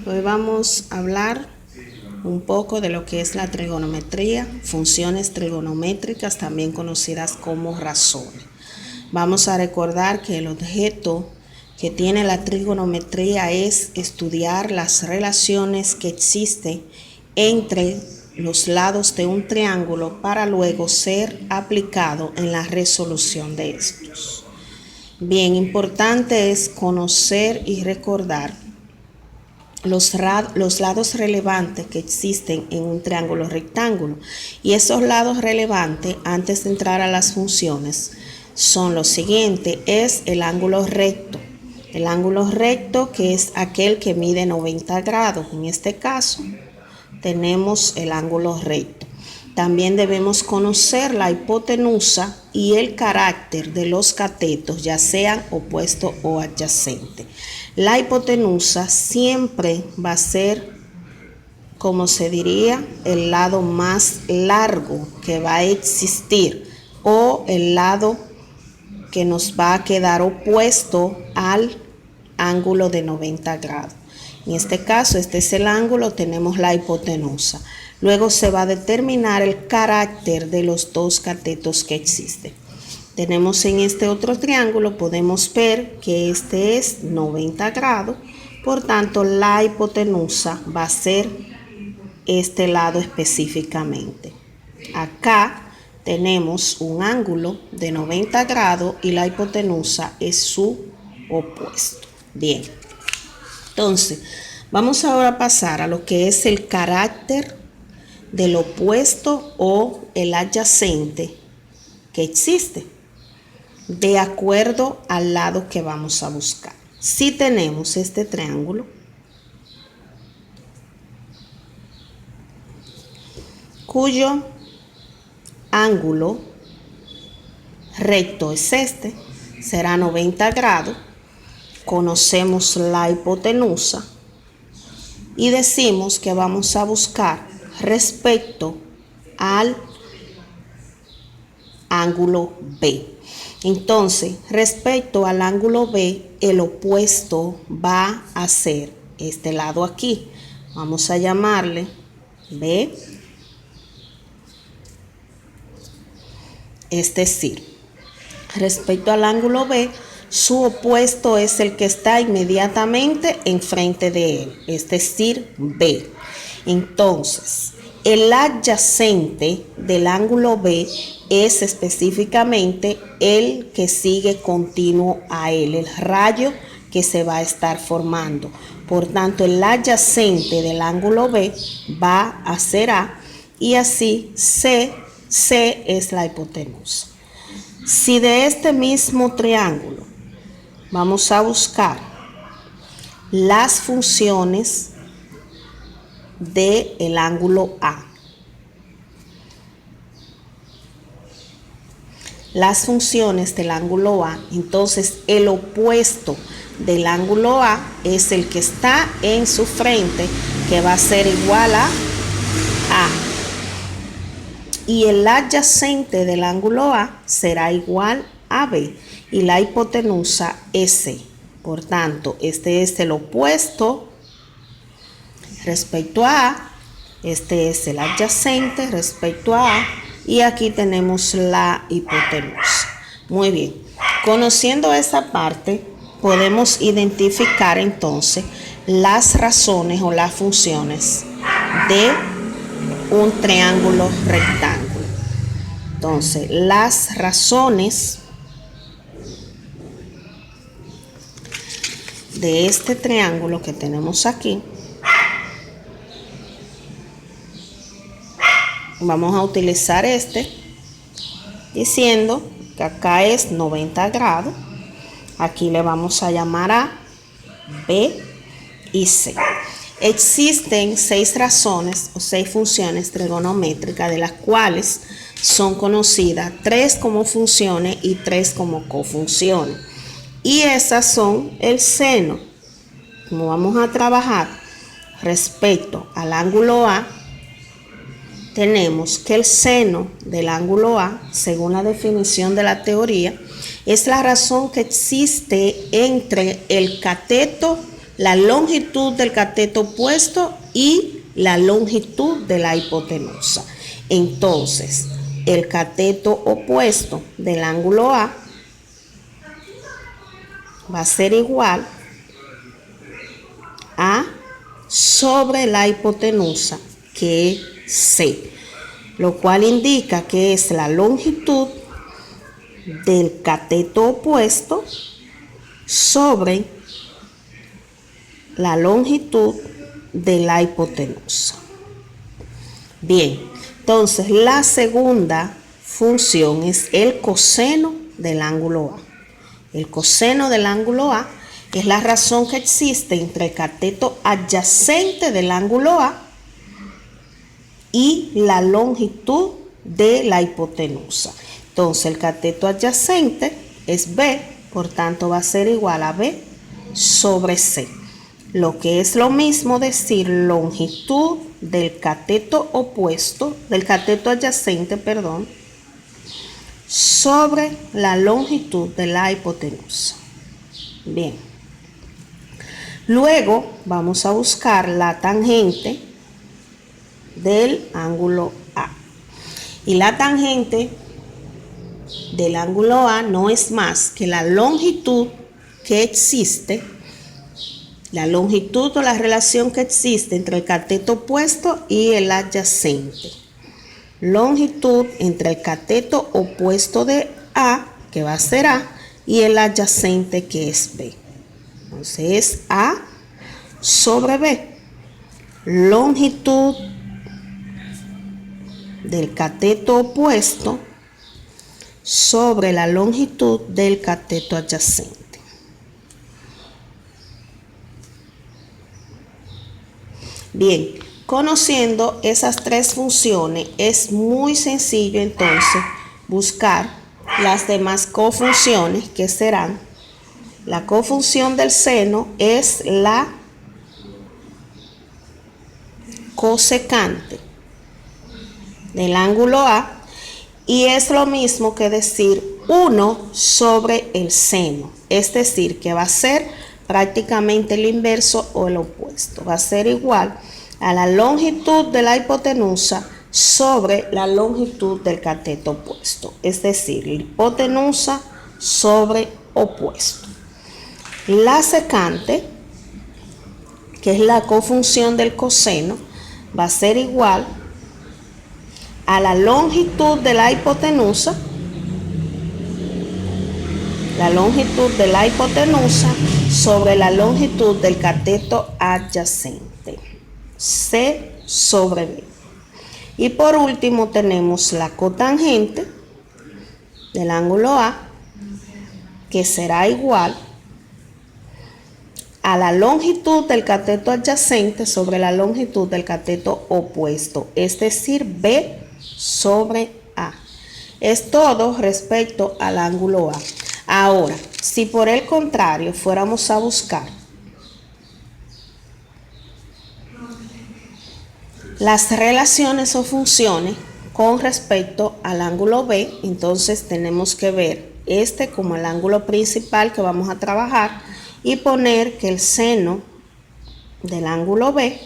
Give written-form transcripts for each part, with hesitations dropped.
Hoy vamos a hablar un poco de lo que es la trigonometría, funciones trigonométricas, también conocidas como razones. Vamos a recordar que el objeto que tiene la trigonometría es estudiar las relaciones que existen entre los lados de un triángulo para luego ser aplicado en la resolución de estos. Bien, importante es conocer y recordar los lados relevantes que existen en un triángulo rectángulo. Y esos lados relevantes, antes de entrar a las funciones, son los siguientes. Es el ángulo recto. El ángulo recto, que es aquel que mide 90 grados. En este caso, tenemos el ángulo recto. También debemos conocer la hipotenusa y el carácter de los catetos, ya sean opuestos o adyacentes. La hipotenusa siempre va a ser, como se diría, el lado más largo que va a existir o el lado que nos va a quedar opuesto al ángulo de 90 grados. En este caso, este es el ángulo, tenemos la hipotenusa. Luego se va a determinar el carácter de los dos catetos que existen. Tenemos en este otro triángulo, podemos ver que este es 90 grados, por tanto la hipotenusa va a ser este lado específicamente. Acá tenemos un ángulo de 90 grados y la hipotenusa es su opuesto. Bien, entonces vamos ahora a pasar a lo que es el carácter del opuesto o el adyacente que existe de acuerdo al lado que vamos a buscar. Si tenemos este triángulo, cuyo ángulo recto es este, será 90 grados, conocemos la hipotenusa y decimos que vamos a buscar respecto al ángulo B. Entonces, respecto al ángulo B, el opuesto va a ser este lado aquí. Vamos a llamarle B. Es decir, respecto al ángulo B, su opuesto es el que está inmediatamente enfrente de él, es decir, B. Entonces, el adyacente del ángulo B es específicamente el que sigue continuo a él, el rayo que se va a estar formando. Por tanto, el adyacente del ángulo B va a ser A y así C es la hipotenusa. Si de este mismo triángulo vamos a buscar las funciones del ángulo A. Las funciones del ángulo A, entonces el opuesto del ángulo A es el que está en su frente, que va a ser igual a A. Y el adyacente del ángulo A será igual a B. Y la hipotenusa es C. Por tanto, este es el opuesto respecto a A. Este es el adyacente respecto a A. Y aquí tenemos la hipotenusa. Muy bien. Conociendo esta parte, podemos identificar entonces las razones o las funciones de un triángulo rectángulo. Entonces, las razones de este triángulo que tenemos aquí, vamos a utilizar este diciendo que acá es 90 grados. Aquí le vamos a llamar A, B y C. Existen 6 razones o 6 funciones trigonométricas, de las cuales son conocidas 3 como funciones y 3 como cofunciones. Y esas son el seno. Como vamos a trabajar respecto al ángulo A, tenemos que el seno del ángulo A, según la definición de la teoría, es la razón que existe entre el cateto la longitud del cateto opuesto y la longitud de la hipotenusa. Entonces, el cateto opuesto del ángulo A va a ser igual a sobre la hipotenusa, que es C, lo cual indica que es la longitud del cateto opuesto sobre la longitud de la hipotenusa. Bien, entonces la segunda función es el coseno del ángulo A. El coseno del ángulo A es la razón que existe entre el cateto adyacente del ángulo A y la longitud de la hipotenusa. Entonces el cateto adyacente es B, por tanto va a ser igual a B sobre C. Lo que es lo mismo decir longitud del cateto opuesto, del cateto adyacente, perdón, sobre la longitud de la hipotenusa. Bien. Luego vamos a buscar la tangente del ángulo A. Y la tangente del ángulo A no es más que la longitud que existe, la longitud o la relación que existe entre el cateto opuesto y el adyacente. Longitud entre el cateto opuesto de A, que va a ser A, y el adyacente, que es B. Entonces es A sobre B. Longitud del cateto opuesto sobre la longitud del cateto adyacente. Bien, conociendo esas tres funciones, es muy sencillo entonces buscar las demás cofunciones, que serán: la cofunción del seno es la cosecante del ángulo A, y es lo mismo que decir 1 sobre el seno, es decir, que va a ser prácticamente el inverso o el opuesto. Va a ser igual a la longitud de la hipotenusa sobre la longitud del cateto opuesto, es decir, la hipotenusa sobre opuesto. La secante, que es la cofunción del coseno, va a ser igual a la longitud de la hipotenusa, sobre la longitud del cateto adyacente, C sobre B. Y por último tenemos la cotangente del ángulo A, que será igual a la longitud del cateto adyacente sobre la longitud del cateto opuesto, es decir, B sobre A. Es todo respecto al ángulo A. Ahora, si por el contrario fuéramos a buscar las relaciones o funciones con respecto al ángulo B, entonces tenemos que ver este como el ángulo principal que vamos a trabajar y poner que el seno del ángulo B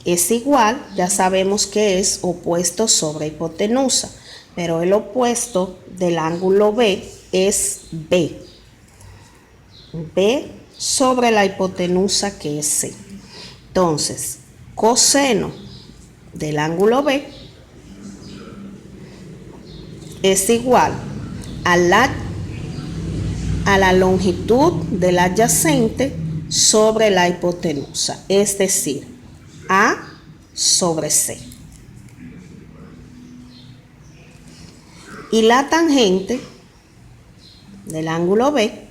es igual, ya sabemos que es opuesto sobre hipotenusa, pero el opuesto del ángulo B es B. B sobre la hipotenusa, que es C. Entonces, coseno del ángulo B es igual a la longitud del adyacente sobre la hipotenusa, es decir, A sobre C. Y la tangente del ángulo B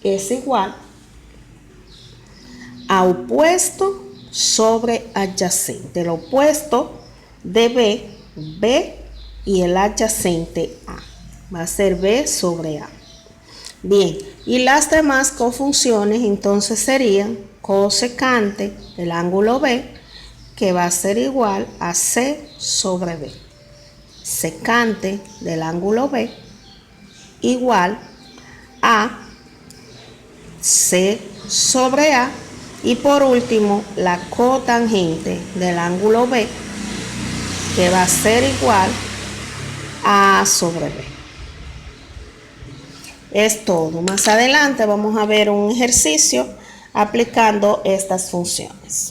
es igual a opuesto sobre adyacente. El opuesto de B, B, y el adyacente A. Va a ser B sobre A. Bien, y las demás cofunciones entonces serían cosecante del ángulo B, que va a ser igual a C sobre B. Secante del ángulo B igual a C sobre A. Y por último, la cotangente del ángulo B, que va a ser igual a A sobre B. Es todo. Más adelante vamos a ver un ejercicio aplicando estas funciones.